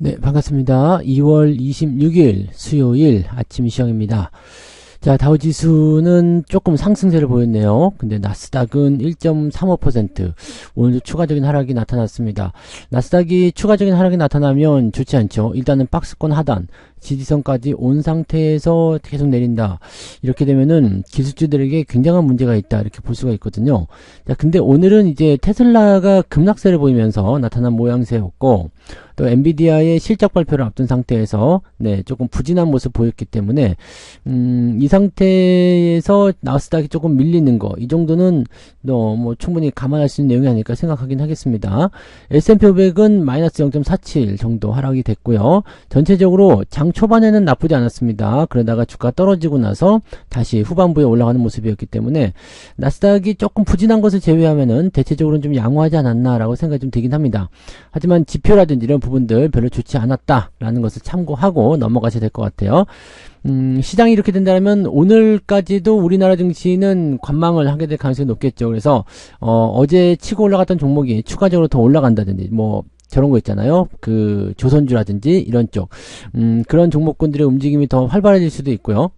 네, 반갑습니다. 2월 26일 수요일 아침 시황입니다. 자, 다우지수는 조금 상승세를 보였네요. 근데 나스닥은 1.35%, 오늘도 추가적인 하락이 나타났습니다. 나스닥이 추가적인 하락이 나타나면 좋지 않죠. 일단은 박스권 하단, 지지선까지 온 상태에서 계속 내린다. 이렇게 되면은 기술주들에게 굉장한 문제가 있다. 이렇게 볼 수가 있거든요. 자, 근데 오늘은 이제 테슬라가 급락세를 보이면서 나타난 모양새였고, 또 엔비디아의 실적 발표를 앞둔 상태에서 조금 부진한 모습 보였기 때문에 이 상태에서 나스닥이 조금 밀리는 거, 이 정도는 뭐 충분히 감안할 수 있는 내용이 아닐까 생각하긴 하겠습니다. S&P 500은 마이너스 0.47 정도 하락이 됐고요. 전체적으로 장 초반에는 나쁘지 않았습니다. 그러다가 주가 떨어지고 나서 다시 후반부에 올라가는 모습이었기 때문에 나스닥이 조금 부진한 것을 제외하면은 대체적으로는 좀 양호하지 않았나라고 생각이 좀 되긴 합니다. 하지만 지표라든지 이런 부분들 별로 좋지 않았다라는 것을 참고하고 넘어가셔야 될 것 같아요. 시장이 이렇게 된다면 오늘까지도 우리나라 증시는 관망을 하게 될 가능성이 높겠죠. 그래서 어제 치고 올라갔던 종목이 추가적으로 더 올라간다든지 뭐 저런 거 있잖아요. 그 조선주라든지 이런 쪽 그런 종목군들의 움직임이 더 활발해질 수도 있고요.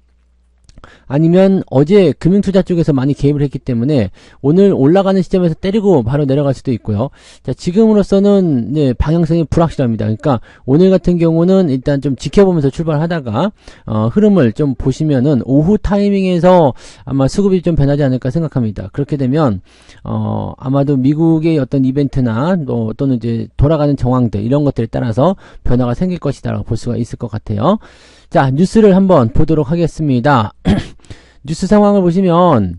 아니면 어제 금융투자 쪽에서 많이 개입을 했기 때문에 오늘 올라가는 시점에서 때리고 바로 내려갈 수도 있고요. 자, 지금으로서는 방향성이 불확실합니다. 그러니까 오늘 같은 경우는 일단 좀 지켜보면서 출발하다가 흐름을 좀 보시면은 오후 타이밍에서 아마 수급이 좀 변하지 않을까 생각합니다. 그렇게 되면 아마도 미국의 어떤 이벤트나 또는 이제 돌아가는 정황들 이런 것들에 따라서 변화가 생길 것이다라고 볼 수가 있을 것 같아요. 자, 뉴스를 한번 보도록 하겠습니다. 뉴스 상황을 보시면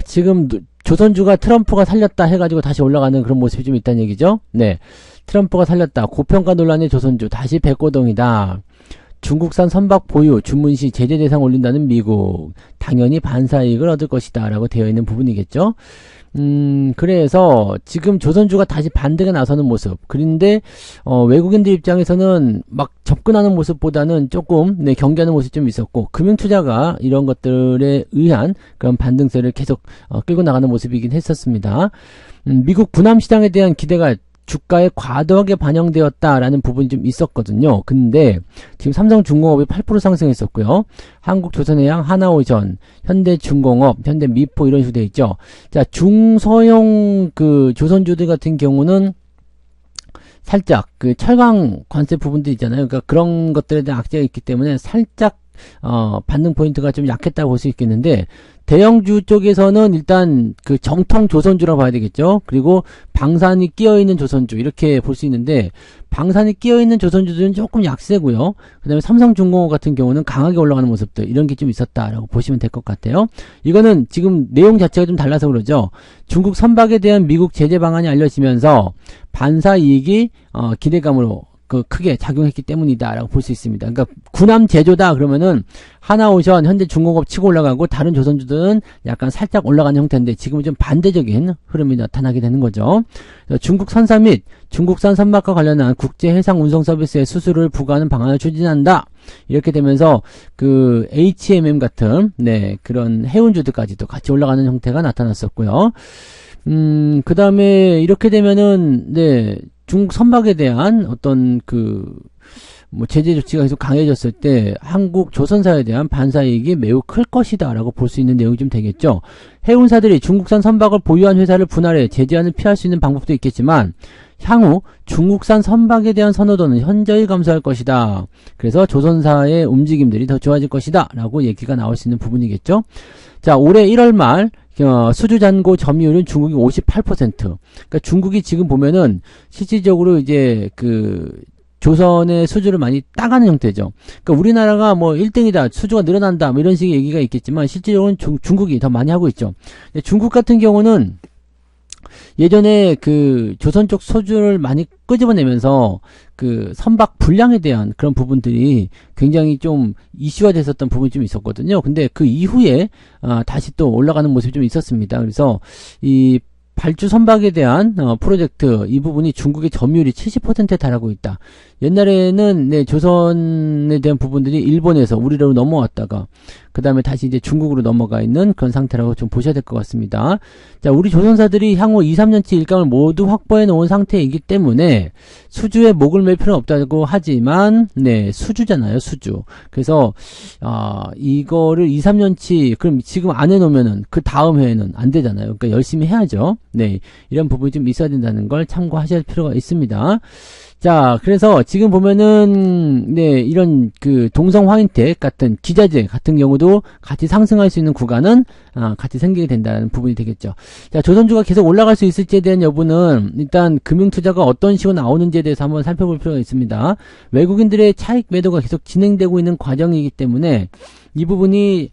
지금 조선주가 트럼프가 살렸다 해가지고 다시 올라가는 그런 모습이 좀 있다는 얘기죠. 네, 트럼프가 살렸다. 고평가 논란의 조선주 다시 백고동이다. 중국산 선박 보유 주문시 제재 대상 올린다는 미국, 당연히 반사이익을 얻을 것이다 라고 되어 있는 부분이겠죠. 그래서 지금 조선주가 다시 반등에 나서는 모습. 그런데 외국인들 입장에서는 막 접근하는 모습보다는 조금 경계하는 모습이 좀 있었고, 금융투자가 이런 것들에 의한 그런 반등세를 계속 끌고 나가는 모습이긴 했었습니다. 미국 부남시장에 대한 기대가 주가에 과도하게 반영되었다라는 부분이 좀 있었거든요. 근데 지금 삼성중공업이 8% 상승했었고요. 한국조선해양, 하나오션, 현대중공업, 현대미포 이런 식으로 되어 있죠. 자, 중소형 그 조선주들 같은 경우는 살짝 그 철강 관세 부분도 있잖아요. 그러니까 그런 것들에 대한 악재가 있기 때문에 살짝 반등 포인트가 좀 약했다고 볼 수 있겠는데, 대형주 쪽에서는 일단 그 정통 조선주라고 봐야 되겠죠. 그리고 방산이 끼어있는 조선주 이렇게 볼 수 있는데, 방산이 끼어있는 조선주들은 조금 약세고요. 그 다음에 삼성중공업 같은 경우는 강하게 올라가는 모습들 이런 게 좀 있었다라고 보시면 될 것 같아요. 이거는 지금 내용 자체가 좀 달라서 그러죠. 중국 선박에 대한 미국 제재 방안이 알려지면서 반사이익이 기대감으로 크게 작용했기 때문이다라고 볼 수 있습니다. 그러니까 군함 제조다 그러면은 하나오션, 현대중공업 치고 올라가고 다른 조선주들은 약간 살짝 올라가는 형태인데, 지금은 좀 반대적인 흐름이 나타나게 되는 거죠. 중국 선사 및 중국산 선박과 관련한 국제 해상 운송 서비스의 수수료를 부과하는 방안을 추진한다. 이렇게 되면서 그 HMM 같은 그런 해운주들까지도 같이 올라가는 형태가 나타났었고요. 그 다음에 이렇게 되면은 중국 선박에 대한 어떤 제재 조치가 계속 강해졌을 때 한국 조선사에 대한 반사이익이 매우 클 것이다 라고 볼 수 있는 내용이 좀 되겠죠. 해운사들이 중국산 선박을 보유한 회사를 분할해 제재안을 피할 수 있는 방법도 있겠지만, 향후 중국산 선박에 대한 선호도는 현저히 감소할 것이다. 그래서 조선사의 움직임들이 더 좋아질 것이다 라고 얘기가 나올 수 있는 부분이겠죠. 자, 올해 1월 말 수주 잔고 점유율은 중국이 58%. 그러니까 중국이 지금 보면은 실질적으로 이제 조선의 수주를 많이 따가는 형태죠. 그러니까 우리나라가 뭐 1등이다, 수주가 늘어난다, 뭐 이런 식의 얘기가 있겠지만 실질적으로는 중국이 더 많이 하고 있죠. 중국 같은 경우는 예전에 조선 쪽 수주를 많이 끄집어내면서 선박 분량에 대한 그런 부분들이 굉장히 좀 이슈화 됐었던 부분이 좀 있었거든요. 근데 그 이후에 다시 또 올라가는 모습이 좀 있었습니다. 그래서 이 발주 선박에 대한 프로젝트 이 부분이 중국의 점유율이 70%에 달하고 있다. 옛날에는 네, 조선에 대한 부분들이 일본에서 우리로 넘어왔다가 그 다음에 다시 이제 중국으로 넘어가 있는 그런 상태라고 좀 보셔야 될 것 같습니다. 자, 우리 조선사들이 향후 2, 3년치 일감을 모두 확보해 놓은 상태이기 때문에 수주에 목을 맬 필요는 없다고 하지만 네, 수주잖아요, 수주. 그래서 이거를 2, 3년치 그럼 지금 안 해놓으면은 그 다음 해에는 안 되잖아요. 그러니까 열심히 해야죠. 네, 이런 부분이 좀 있어야 된다는 걸 참고하실 필요가 있습니다. 자, 그래서 지금 보면은, 네, 이런 그 동성 화인택 같은 기자재 같은 경우도 같이 상승할 수 있는 구간은, 같이 생기게 된다는 부분이 되겠죠. 자, 조선주가 계속 올라갈 수 있을지에 대한 여부는 일단 금융투자가 어떤 식으로 나오는지에 대해서 한번 살펴볼 필요가 있습니다. 외국인들의 차익 매도가 계속 진행되고 있는 과정이기 때문에 이 부분이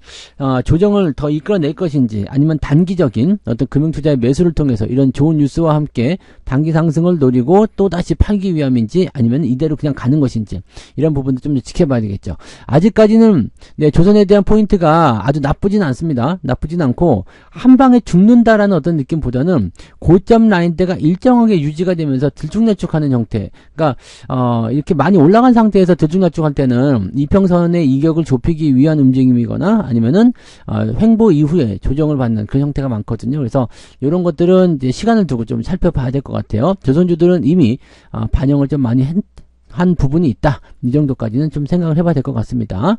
조정을 더 이끌어낼 것인지 아니면 단기적인 어떤 금융투자의 매수를 통해서 이런 좋은 뉴스와 함께 단기 상승을 노리고 또다시 팔기 위함인지 아니면 이대로 그냥 가는 것인지 이런 부분도 좀 지켜봐야 되겠죠. 아직까지는 네, 조선에 대한 포인트가 아주 나쁘진 않습니다. 나쁘진 않고 한 방에 죽는다라는 어떤 느낌보다는 고점 라인대가 일정하게 유지가 되면서 들쭉날쭉하는 형태. 그러니까 이렇게 많이 올라간 상태에서 들쭉날쭉할 때는 이평선의 이격을 좁히기 위한 움직임이거나 아니면은 횡보 이후에 조정을 받는 그런 형태가 많거든요. 그래서 이런 것들은 이제 시간을 두고 좀 살펴봐야 될 것 같아요. 조선주들은 이미 반영을 좀 많이 한 부분이 있다. 이 정도까지는 좀 생각을 해봐야 될 것 같습니다.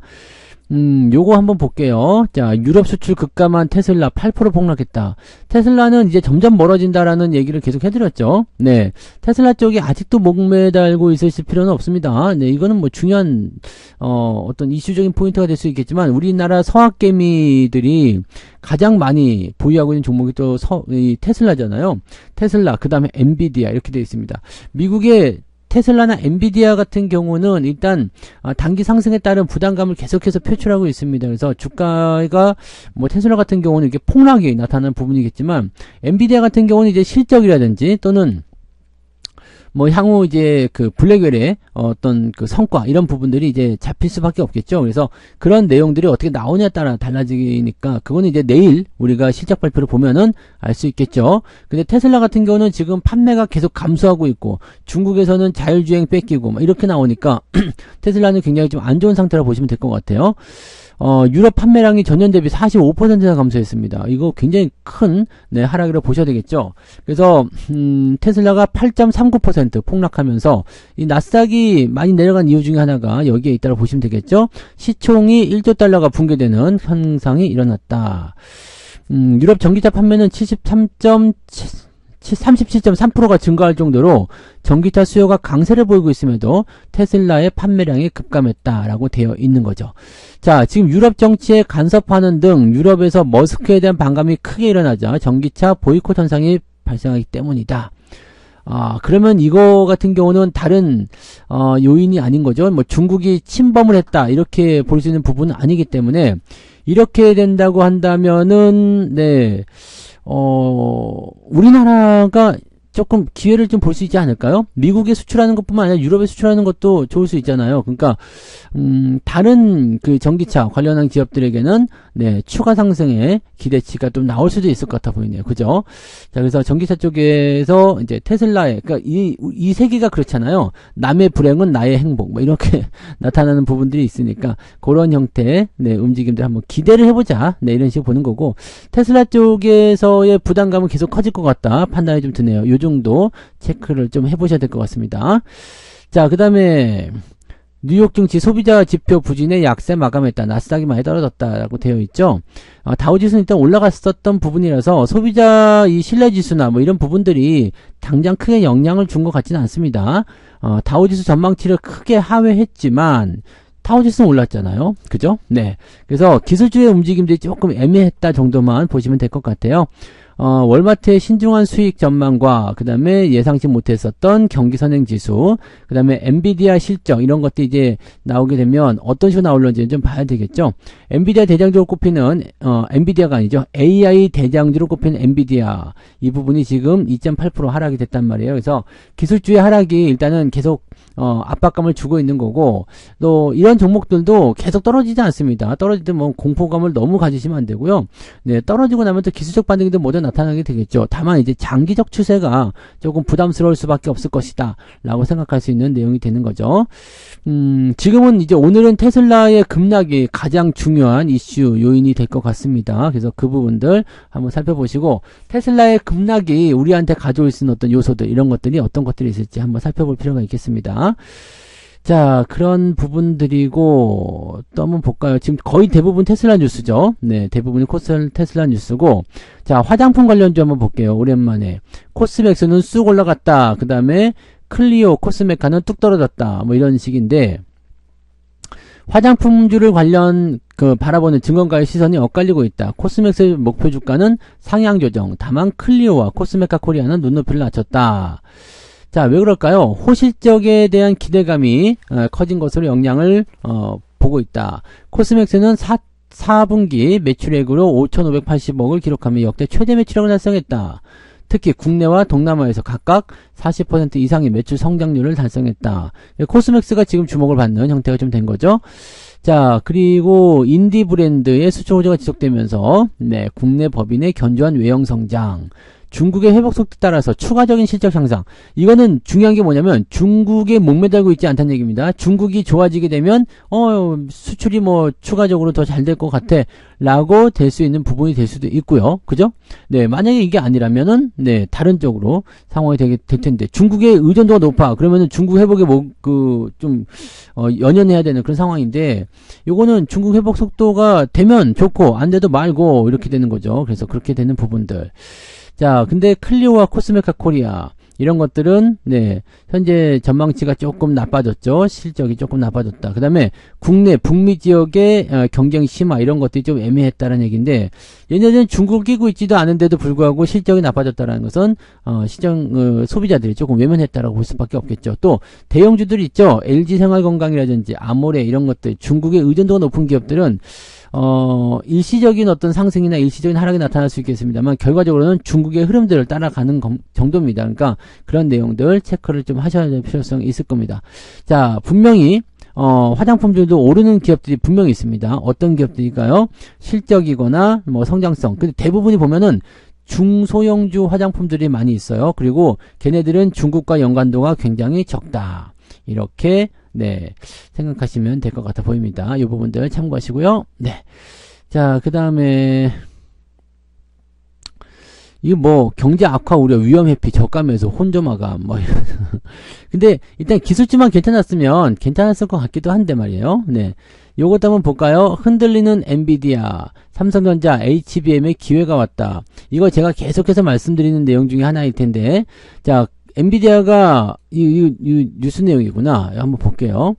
요거 한번 볼게요. 자, 유럽 수출 급감한 테슬라 8% 폭락했다. 테슬라는 이제 점점 멀어진다라는 얘기를 계속 해드렸죠. 네. 테슬라 쪽이 아직도 목매달고 있으실 필요는 없습니다. 네, 이거는 뭐 중요한, 어떤 이슈적인 포인트가 될 수 있겠지만, 우리나라 서학개미들이 가장 많이 보유하고 있는 종목이 또 이 테슬라잖아요. 테슬라, 그 다음에 엔비디아, 이렇게 되어 있습니다. 미국의 테슬라나 엔비디아 같은 경우는 일단 단기 상승에 따른 부담감을 계속해서 표출하고 있습니다. 그래서 주가가 뭐 테슬라 같은 경우는 이게 폭락이 나타나는 부분이겠지만 엔비디아 같은 경우는 이제 실적이라든지 또는 뭐 향후 이제 그 블랙웰의 어떤 그 성과 이런 부분들이 이제 잡힐 수밖에 없겠죠. 그래서 그런 내용들이 어떻게 나오냐에 따라 달라지니까 그거는 이제 내일 우리가 실적 발표를 보면은 알 수 있겠죠. 근데 테슬라 같은 경우는 지금 판매가 계속 감소하고 있고 중국에서는 자율주행 뺏기고 막 이렇게 나오니까 테슬라는 굉장히 좀 안 좋은 상태라고 보시면 될 것 같아요. 유럽 판매량이 전년 대비 45%나 감소했습니다. 이거 굉장히 큰 네, 하락이라고 보셔야 되겠죠. 그래서 테슬라가 8.39% 폭락하면서 이 나스닥이 많이 내려간 이유 중에 하나가 여기에 있다고 보시면 되겠죠. 시총이 1조 달러가 붕괴되는 현상이 일어났다. 유럽 전기차 판매는 37.3%가 증가할 정도로 전기차 수요가 강세를 보이고 있음에도 테슬라의 판매량이 급감했다라고 되어 있는 거죠. 자, 지금 유럽 정치에 간섭하는 등 유럽에서 머스크에 대한 반감이 크게 일어나자 전기차 보이콧 현상이 발생하기 때문이다. 그러면 이거 같은 경우는 다른 요인이 아닌 거죠. 뭐 중국이 침범을 했다 이렇게 볼 수 있는 부분은 아니기 때문에 이렇게 된다고 한다면은 네. 우리나라가 조금 기회를 좀 볼 수 있지 않을까요? 미국에 수출하는 것뿐만 아니라 유럽에 수출하는 것도 좋을 수 있잖아요. 그러니까 다른 그 전기차 관련한 기업들에게는 네, 추가 상승의 기대치가 좀 나올 수도 있을 것 같아 보이네요. 그죠? 자, 그래서 전기차 쪽에서 이제 테슬라의 그러니까 이 세계가 그렇잖아요. 남의 불행은 나의 행복 뭐 이렇게 나타나는 부분들이 있으니까 그런 형태의 네, 움직임들 한번 기대를 해보자. 네, 이런 식으로 보는 거고 테슬라 쪽에서의 부담감은 계속 커질 것 같다. 판단이 좀 드네요. 요 정도 체크를 좀 해보셔야 될 것 같습니다. 자, 그 다음에 뉴욕 증시 소비자 지표 부진의 약세 마감했다. 나스닥이 많이 떨어졌다라고 되어 있죠. 다우지수는 일단 올라갔었던 부분이라서 소비자 이 신뢰지수나 뭐 이런 부분들이 당장 크게 영향을 준 것 같지는 않습니다. 다우지수 전망치를 크게 하회했지만 타우지수는 올랐잖아요. 그죠? 네. 그래서 기술주의 움직임들이 조금 애매했다 정도만 보시면 될 것 같아요. 월마트의 신중한 수익 전망과 그 다음에 예상치 못했었던 경기 선행 지수, 그 다음에 엔비디아 실적 이런 것들이 이제 나오게 되면 어떤 식으로 나올런지 좀 봐야 되겠죠. 엔비디아 대장주로 꼽히는 엔비디아가 아니죠. AI 대장주로 꼽히는 엔비디아 이 부분이 지금 2.8% 하락이 됐단 말이에요. 그래서 기술주의 하락이 일단은 계속 압박감을 주고 있는 거고, 또 이런 종목들도 계속 떨어지지 않습니다. 떨어질 때 뭐 공포감을 너무 가지시면 안 되고요. 네, 떨어지고 나면 또 기술적 반등도 모두 나타나게 되겠죠. 다만 이제 장기적 추세가 조금 부담스러울 수밖에 없을 것이다 라고 생각할 수 있는 내용이 되는 거죠. 지금은 이제 오늘은 테슬라의 급락이 가장 중요한 이슈 요인이 될 것 같습니다. 그래서 그 부분들 한번 살펴보시고, 테슬라의 급락이 우리한테 가져올 수 있는 어떤 요소들, 이런 것들이 어떤 것들이 있을지 한번 살펴볼 필요가 있겠습니다. 자, 그런 부분들이고, 또 한번 볼까요? 지금 거의 대부분 테슬라 뉴스죠. 네, 대부분이 테슬라 뉴스고, 자, 화장품 관련주 한번 볼게요. 오랜만에. 코스맥스는 쑥 올라갔다. 그 다음에 클리오, 코스메카는 뚝 떨어졌다. 뭐 이런 식인데, 화장품주를 바라보는 증권가의 시선이 엇갈리고 있다. 코스맥스의 목표 주가는 상향 조정. 다만 클리오와 코스메카 코리아는 눈높이를 낮췄다. 자, 왜 그럴까요? 호실적에 대한 기대감이 커진 것으로 영향을 보고 있다. 코스맥스는 4분기 매출액으로 5,580억을 기록하며 역대 최대 매출액을 달성했다. 특히 국내와 동남아에서 각각 40% 이상의 매출 성장률을 달성했다. 코스맥스가 지금 주목을 받는 형태가 좀 된 거죠. 자, 그리고 인디 브랜드의 수출 호조가 지속되면서 네, 국내 법인의 견조한 외형 성장, 중국의 회복 속도에 따라서 추가적인 실적 향상. 이거는 중요한 게 뭐냐면 중국에 목매달고 있지 않다는 얘기입니다. 중국이 좋아지게 되면 수출이 뭐 추가적으로 더 잘 될 것 같아 라고 될 수 있는 부분이 될 수도 있고요. 그죠? 네, 만약에 이게 아니라면은 네, 다른 쪽으로 상황이 될 텐데, 중국의 의존도가 높아. 그러면은 중국 회복에 연연해야 되는 그런 상황인데, 요거는 중국 회복 속도가 되면 좋고 안 돼도 말고 이렇게 되는 거죠. 그래서 그렇게 되는 부분들. 자, 근데 클리오와 코스메카 코리아 이런 것들은 네, 현재 전망치가 조금 나빠졌죠. 실적이 조금 나빠졌다. 그 다음에 국내 북미 지역의 경쟁 심화 이런 것들이 좀 애매했다는 얘기인데, 얘네들은 중국 끼고 있지도 않은데도 불구하고 실적이 나빠졌다는 것은 소비자들이 조금 외면했다라고 볼 수밖에 없겠죠. 또 대형주들 있죠. LG생활건강이라든지 아모레 이런 것들, 중국의 의존도가 높은 기업들은 일시적인 어떤 상승이나 일시적인 하락이 나타날 수 있겠습니다만, 결과적으로는 중국의 흐름들을 따라가는 정도입니다. 그러니까 그런 내용들 체크를 좀 하셔야 될 필요성이 있을 겁니다. 자, 분명히 화장품들도 오르는 기업들이 분명히 있습니다. 어떤 기업들일까요? 실적이거나 뭐 성장성. 근데 대부분이 보면은 중소형주 화장품들이 많이 있어요. 그리고 걔네들은 중국과 연관도가 굉장히 적다. 이렇게 네, 생각하시면 될 것 같아 보입니다. 이 부분들 참고하시고요. 네. 자, 그 다음에 이거 뭐 경제 악화 우려 위험 회피 저감에서 혼조 마감 뭐 이런. 근데 일단 기술주만 괜찮았으면 괜찮았을 것 같기도 한데 말이에요. 네. 요것도 한번 볼까요? 흔들리는 엔비디아, 삼성전자, HBM의 기회가 왔다. 이거 제가 계속해서 말씀드리는 내용 중에 하나일 텐데, 자, 엔비디아가 이 뉴스 내용이구나. 한번 볼게요.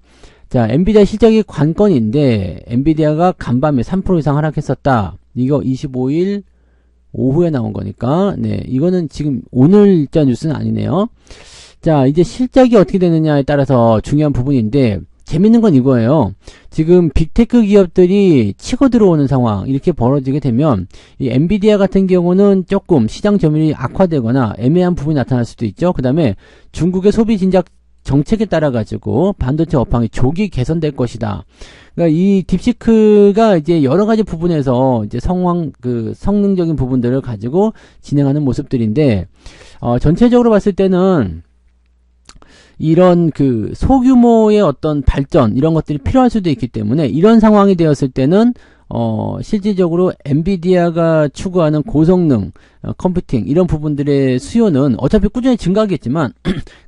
자, 엔비디아 실적이 관건인데 엔비디아가 간밤에 3% 이상 하락했었다. 이거 25일 오후에 나온 거니까 네, 이거는 지금 오늘자 뉴스는 아니네요. 자, 이제 실적이 어떻게 되느냐에 따라서 중요한 부분인데, 재밌는 건 이거예요. 지금 빅테크 기업들이 치고 들어오는 상황 이렇게 벌어지게 되면 이 엔비디아 같은 경우는 조금 시장 점유율이 악화되거나 애매한 부분이 나타날 수도 있죠. 그 다음에 중국의 소비 진작 정책에 따라 가지고 반도체 업황이 조기 개선될 것이다. 그러니까 이 딥시크가 이제 여러 가지 부분에서 이제 성능적인 부분들을 가지고 진행하는 모습들인데, 전체적으로 봤을 때는 이런 소규모의 어떤 발전 이런 것들이 필요할 수도 있기 때문에, 이런 상황이 되었을 때는 실질적으로 엔비디아가 추구하는 고성능 컴퓨팅 이런 부분들의 수요는 어차피 꾸준히 증가하겠지만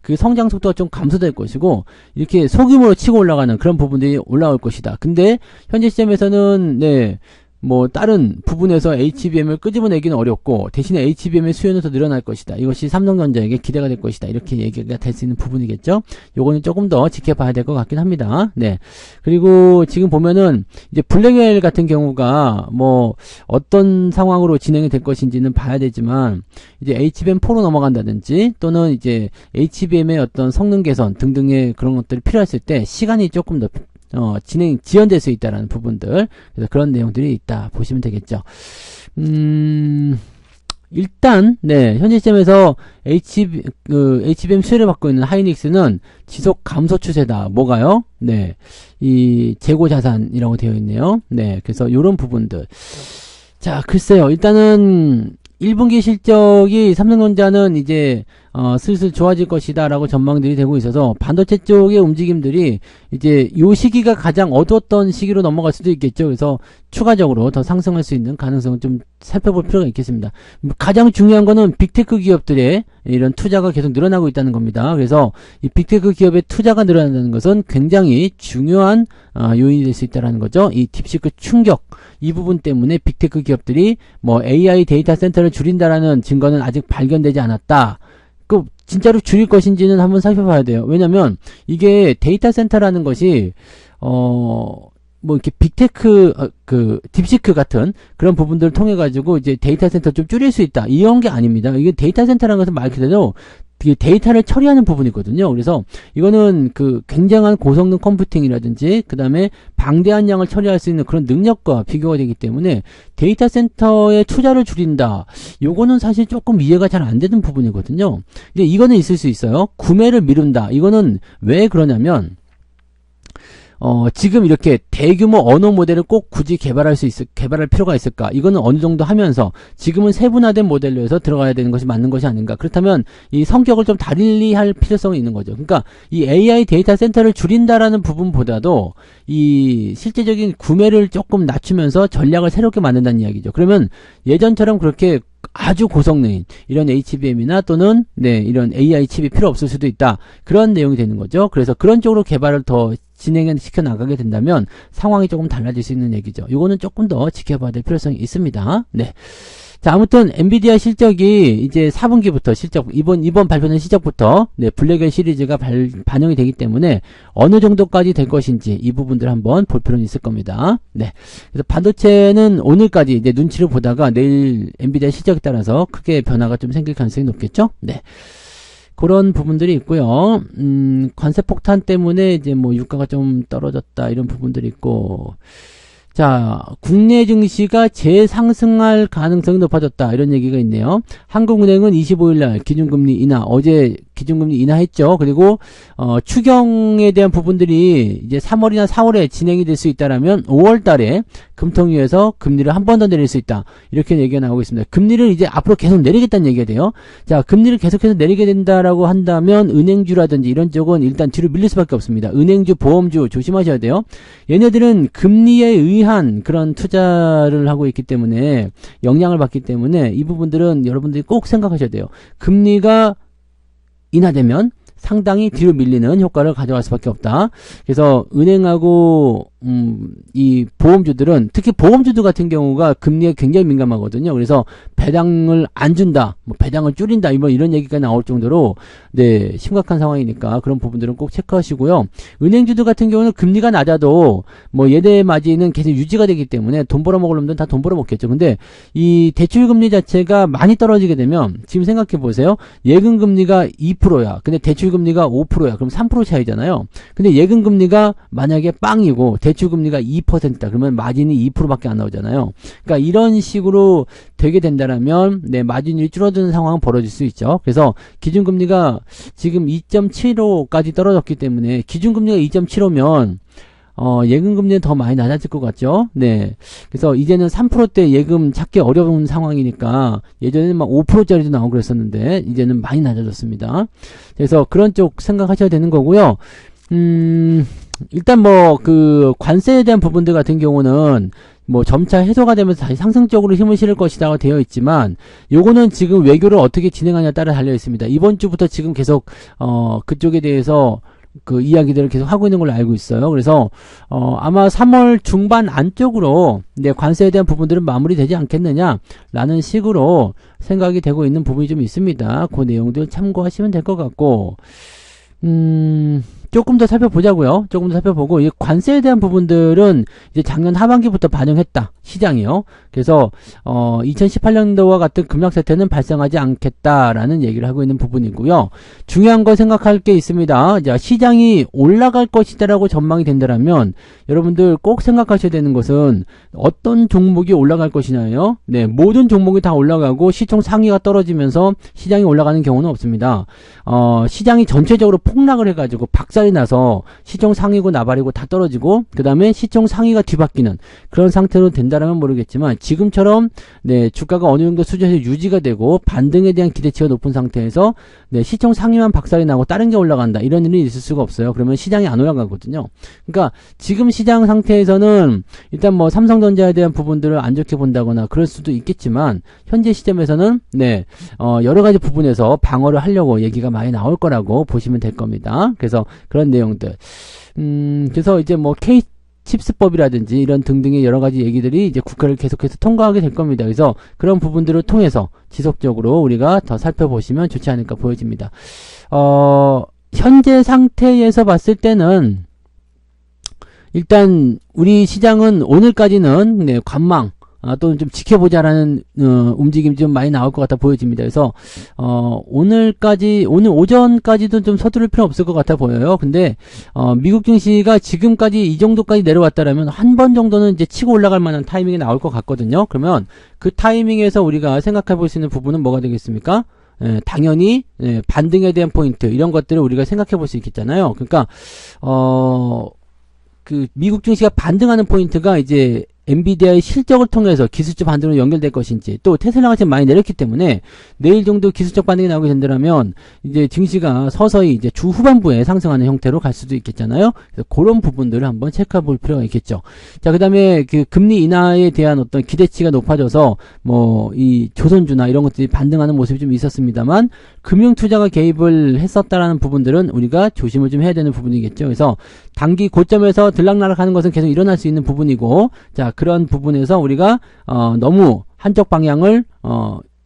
그 성장 속도가 좀 감소될 것이고, 이렇게 소규모로 치고 올라가는 그런 부분들이 올라올 것이다. 근데 현재 시점에서는 네, 뭐 다른 부분에서 HBM을 끄집어내기는 어렵고, 대신에 HBM의 수요는 더 늘어날 것이다. 이것이 삼성전자에게 기대가 될 것이다. 이렇게 얘기가 될 수 있는 부분이겠죠. 요거는 조금 더 지켜봐야 될 것 같긴 합니다. 네. 그리고 지금 보면은 이제 블랙웰 같은 경우가 뭐 어떤 상황으로 진행이 될 것인지는 봐야 되지만, 이제 HBM4로 넘어간다든지 또는 이제 HBM의 어떤 성능 개선 등등의 그런 것들이 필요했을 때 시간이 조금 더 지연될 수 있다라는 부분들, 그래서 그런 내용들이 있다 보시면 되겠죠. 일단, 네, 현재 시점에서 HBM 수혜를 받고 있는 하이닉스는 지속 감소 추세다. 뭐가요? 네, 이 재고 자산이라고 되어 있네요. 네, 그래서 요런 부분들. 자, 글쎄요. 일단은 1분기 실적이 삼성전자는 이제 슬슬 좋아질 것이다 라고 전망들이 되고 있어서 반도체 쪽의 움직임들이 이제 요 시기가 가장 어두웠던 시기로 넘어갈 수도 있겠죠. 그래서 추가적으로 더 상승할 수 있는 가능성을 좀 살펴볼 필요가 있겠습니다. 가장 중요한 거는 빅테크 기업들의 이런 투자가 계속 늘어나고 있다는 겁니다. 그래서 이 빅테크 기업의 투자가 늘어난다는 것은 굉장히 중요한 요인이 될 수 있다는 거죠. 이 딥시크 충격 이 부분 때문에 빅테크 기업들이 뭐 AI 데이터 센터를 줄인다라는 증거는 아직 발견되지 않았다. 그 진짜로 줄일 것인지는 한번 살펴봐야 돼요. 왜냐면 이게 데이터 센터라는 것이 뭐 이렇게 빅테크 딥시크 같은 그런 부분들을 통해 가지고 이제 데이터 센터 좀 줄일 수 있다 이런 게 아닙니다. 이게 데이터 센터라는 것은 말 그대로 데이터를 처리하는 부분이거든요. 그래서 이거는 그 굉장한 고성능 컴퓨팅이라든지 그 다음에 방대한 양을 처리할 수 있는 그런 능력과 비교가 되기 때문에 데이터 센터의 투자를 줄인다. 요거는 사실 조금 이해가 잘 안 되는 부분이거든요. 근데 이거는 있을 수 있어요. 구매를 미룬다. 이거는 왜 그러냐면 지금 이렇게 대규모 언어 모델을 꼭 굳이 개발할 필요가 있을까? 이거는 어느 정도 하면서 지금은 세분화된 모델로 해서 들어가야 되는 것이 맞는 것이 아닌가? 그렇다면 이 성격을 좀 달리할 필요성이 있는 거죠. 그러니까 이 AI 데이터 센터를 줄인다라는 부분보다도 이 실제적인 구매를 조금 낮추면서 전략을 새롭게 만든다는 이야기죠. 그러면 예전처럼 그렇게 아주 고성능인 이런 HBM이나 또는 이런 AI 칩이 필요 없을 수도 있다. 그런 내용이 되는 거죠. 그래서 그런 쪽으로 개발을 더 진행시켜 나가게 된다면 상황이 조금 달라질 수 있는 얘기죠. 이거는 조금 더 지켜봐야 될 필요성이 있습니다. 네. 자, 아무튼 엔비디아 실적이 이제 4분기부터 이번 발표된 실적부터 블랙엘 시리즈가 반영이 되기 때문에 어느 정도까지 될 것인지 이 부분들 한번 볼 필요는 있을 겁니다. 네. 그래서 반도체는 오늘까지 이제 눈치를 보다가 내일 엔비디아 실적에 따라서 크게 변화가 좀 생길 가능성이 높겠죠? 네. 그런 부분들이 있고요. 관세 폭탄 때문에 이제 뭐 유가가 좀 떨어졌다 이런 부분들이 있고, 자, 국내 증시가 재상승할 가능성이 높아졌다 이런 얘기가 있네요. 한국은행은 25일날 기준금리 인하, 어제 기준금리 인하했죠. 그리고 추경에 대한 부분들이 이제 3월이나 4월에 진행이 될 수 있다라면 5월 달에 금통위에서 금리를 한 번 더 내릴 수 있다. 이렇게 얘기가 나오고 있습니다. 금리를 이제 앞으로 계속 내리겠다는 얘기가 돼요. 자, 금리를 계속해서 내리게 된다라고 한다면 은행주라든지 이런 쪽은 일단 뒤로 밀릴 수밖에 없습니다. 은행주, 보험주 조심하셔야 돼요. 얘네들은 금리에 의한 그런 투자를 하고 있기 때문에 영향을 받기 때문에 이 부분들은 여러분들이 꼭 생각하셔야 돼요. 금리가 인하되면 상당히 뒤로 밀리는 효과를 가져갈 수밖에 없다. 그래서 은행하고 이 보험주들은 특히 보험주들 같은 경우가 금리에 굉장히 민감하거든요. 그래서 배당을 안 준다, 뭐 배당을 줄인다, 이런 얘기가 나올 정도로 심각한 상황이니까 그런 부분들은 꼭 체크하시고요. 은행주들 같은 경우는 금리가 낮아도 뭐 예대 마진은 계속 유지가 되기 때문에 돈 벌어먹을 놈들은 다 돈 벌어먹겠죠. 근데 이 대출금리 자체가 많이 떨어지게 되면 지금 생각해 보세요. 예금금리가 2%야. 근데 대출금리가 5%야. 그럼 3% 차이잖아요. 근데 예금금리가 만약에 빵이고 대출금리가 2%다. 그러면 마진이 2%밖에 안 나오잖아요. 그러니까 이런 식으로 되게 된다라면 마진율이 줄어드는 상황은 벌어질 수 있죠. 그래서 기준금리가 지금 2.75까지 떨어졌기 때문에 기준금리가 2.75면 예금금리는 더 많이 낮아질 것 같죠? 네. 그래서 이제는 3%대 예금 찾기 어려운 상황이니까 예전에는 막 5%짜리도 나오고 그랬었는데 이제는 많이 낮아졌습니다. 그래서 그런 쪽 생각하셔야 되는 거고요. 일단 뭐 그 관세에 대한 부분들 같은 경우는 뭐 점차 해소가 되면서 다시 상승적으로 힘을 실을 것이라고 되어 있지만 요거는 지금 외교를 어떻게 진행하냐에 따라 달려 있습니다. 이번 주부터 지금 계속 그쪽에 대해서 그 이야기들을 계속 하고 있는 걸로 알고 있어요. 그래서 아마 3월 중반 안쪽으로 관세에 대한 부분들은 마무리되지 않겠느냐라는 식으로 생각이 되고 있는 부분이 좀 있습니다. 그 내용들 참고하시면 될 것 같고 조금 더 살펴보자고요. 조금 더 살펴보고, 이 관세에 대한 부분들은 이제 작년 하반기부터 반영했다. 시장이요. 그래서 2018년도와 같은 급락 사태는 발생하지 않겠다라는 얘기를 하고 있는 부분이고요. 중요한 거 생각할 게 있습니다. 자, 시장이 올라갈 것이다라고 전망이 된다면 여러분들 꼭 생각하셔야 되는 것은 어떤 종목이 올라갈 것이냐요. 네, 모든 종목이 다 올라가고 시총 상위가 떨어지면서 시장이 올라가는 경우는 없습니다. 시장이 전체적으로 폭락을 해가지고 박살이 나서 시총 상위고 나발이고 다 떨어지고 그 다음에 시총 상위가 뒤바뀌는 그런 상태로 된다라면 모르겠지만 지금처럼 네, 주가가 어느 정도 수준에서 유지가 되고 반등에 대한 기대치가 높은 상태에서 네, 시총 상위만 박살이 나고 다른 게 올라간다 이런 일이 있을 수가 없어요. 그러면 시장이 안 올라가거든요. 그러니까 지금 시장 상태에서는 일단 뭐 삼성전자에 대한 부분들을 안 좋게 본다거나 그럴 수도 있겠지만 현재 시점에서는 네, 여러 가지 부분에서 방어를 하려고 얘기가 많이 나올 거라고 보시면 될 겁니다. 그래서 그런 내용들. 그래서 이제 뭐 칩스법이라든지 이런 등등의 여러 가지 얘기들이 이제 국회를 계속해서 통과하게 될 겁니다. 그래서 그런 부분들을 통해서 지속적으로 우리가 더 살펴보시면 좋지 않을까 보여집니다. 현재 상태에서 봤을 때는 일단 우리 시장은 오늘까지는 네, 관망 또는 좀 지켜보자라는 움직임이 좀 많이 나올 것 같아 보여집니다. 그래서 오늘 오전까지도 좀 서두를 필요 없을 것 같아 보여요. 근데 미국 증시가 지금까지 이 정도까지 내려왔다라면 한 번 정도는 이제 치고 올라갈 만한 타이밍이 나올 것 같거든요. 그러면 그 타이밍에서 우리가 생각해 볼 수 있는 부분은 뭐가 되겠습니까? 당연히 반등에 대한 포인트 이런 것들을 우리가 생각해 볼 수 있겠잖아요. 그러니까 그 미국 증시가 반등하는 포인트가 이제 엔비디아의 실적을 통해서 기술적 반등으로 연결될 것인지 또 테슬라가 지금 많이 내렸기 때문에 내일 정도 기술적 반등이 나오게 된다면 이제 증시가 서서히 이제 주 후반부에 상승하는 형태로 갈 수도 있겠잖아요. 그래서 그런 부분들을 한번 체크해 볼 필요가 있겠죠. 자, 그다음에 그 금리 인하에 대한 어떤 기대치가 높아져서 뭐 이 조선주나 이런 것들이 반등하는 모습이 좀 있었습니다만 금융 투자가 개입을 했었다라는 부분들은 우리가 조심을 좀 해야 되는 부분이겠죠. 그래서 단기 고점에서 들락날락하는 것은 계속 일어날 수 있는 부분이고 자, 그런 부분에서 우리가 너무 한쪽 방향을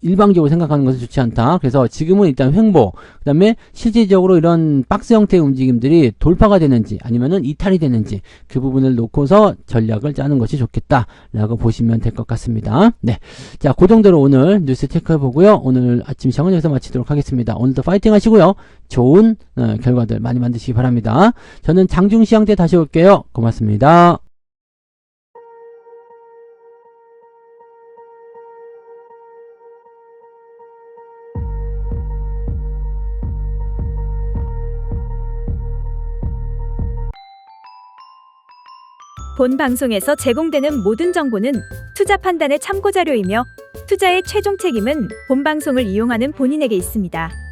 일방적으로 생각하는 것은 좋지 않다. 그래서 지금은 일단 횡보, 그 다음에 실질적으로 이런 박스 형태의 움직임들이 돌파가 되는지 아니면은 이탈이 되는지 그 부분을 놓고서 전략을 짜는 것이 좋겠다라고 보시면 될 것 같습니다. 네, 자, 그 정도로 오늘 뉴스 체크해 보고요. 오늘 아침 시장은 여기서 마치도록 하겠습니다. 오늘도 파이팅 하시고요. 좋은 결과들 많이 만드시기 바랍니다. 저는 장중시장 때 다시 올게요. 고맙습니다. 본 방송에서 제공되는 모든 정보는 투자 판단의 참고 자료이며 투자의 최종 책임은 본 방송을 이용하는 본인에게 있습니다.